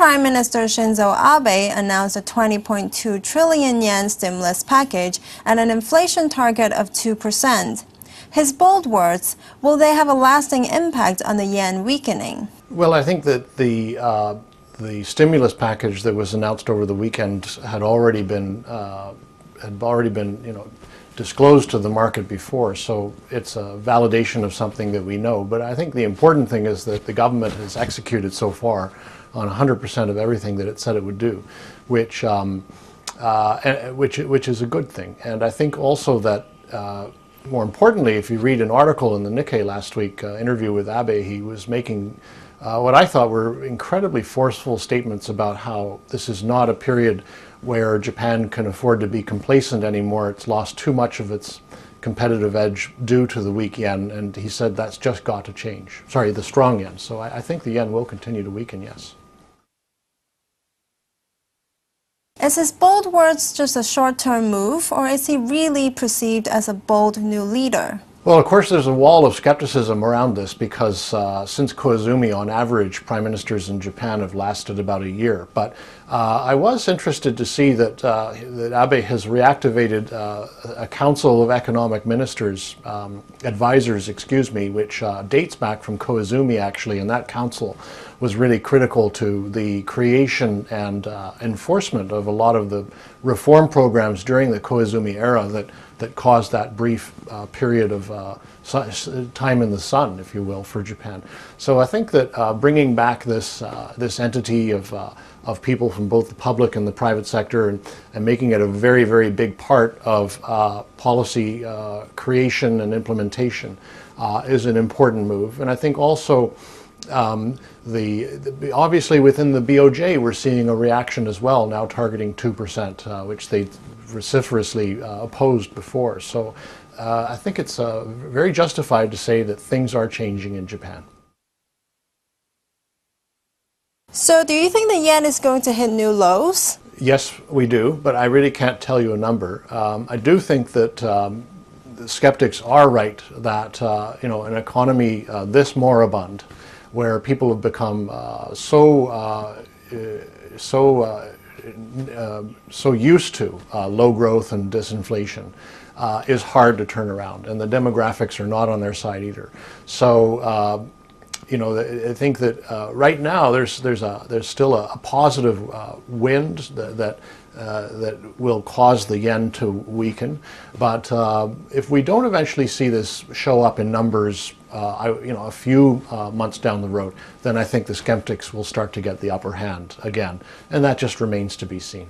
Prime Minister Shinzo Abe announced a 20.2 trillion yen stimulus package and an inflation target of 2%. His bold words, will they have a lasting impact on the yen weakening? Well, I think that the stimulus package that was announced over the weekend had already been disclosed to the market before, so it's a validation of something that we know. But I think the important thing is that the government has executed so far on 100% of everything that it said it would do, which is a good thing. And I think also that more importantly, if you read an article in the Nikkei last week, interview with Abe, he was making what I thought were incredibly forceful statements about how this is not a period where Japan can afford to be complacent anymore. It's lost too much of its competitive edge due to the weak yen, and he said that's just got to change. Sorry, the strong yen. So I think the yen will continue to weaken, yes. Is his bold words just a short-term move, or is he really perceived as a bold new leader? Well, of course, there's a wall of skepticism around this because since Koizumi, on average, prime ministers in Japan have lasted about a year. But I was interested to see that Abe has reactivated a Council of Economic Ministers, advisors, excuse me, which dates back from Koizumi, actually, and that council was really critical to the creation and enforcement of a lot of the reform programs during the Koizumi era that caused that brief period of time in the sun, if you will, for Japan. So I think that bringing back this entity of people from both the public and the private sector and making it a very, very big part of policy creation and implementation is an important move. And I think also obviously within the BOJ we're seeing a reaction as well, now targeting 2%, which they vociferously opposed before. So I think it's very justified to say that things are changing in Japan. So do you think the yen is going to hit new lows? Yes, we do, but I really can't tell you a number. I do think that the skeptics are right that an economy this moribund, where people have become so used to low growth and disinflation, is hard to turn around, and the demographics are not on their side either. So I think that right now there's still a positive wind that will cause the yen to weaken, but if we don't eventually see this show up in numbers, a few months down the road, then I think the skeptics will start to get the upper hand again, and that just remains to be seen.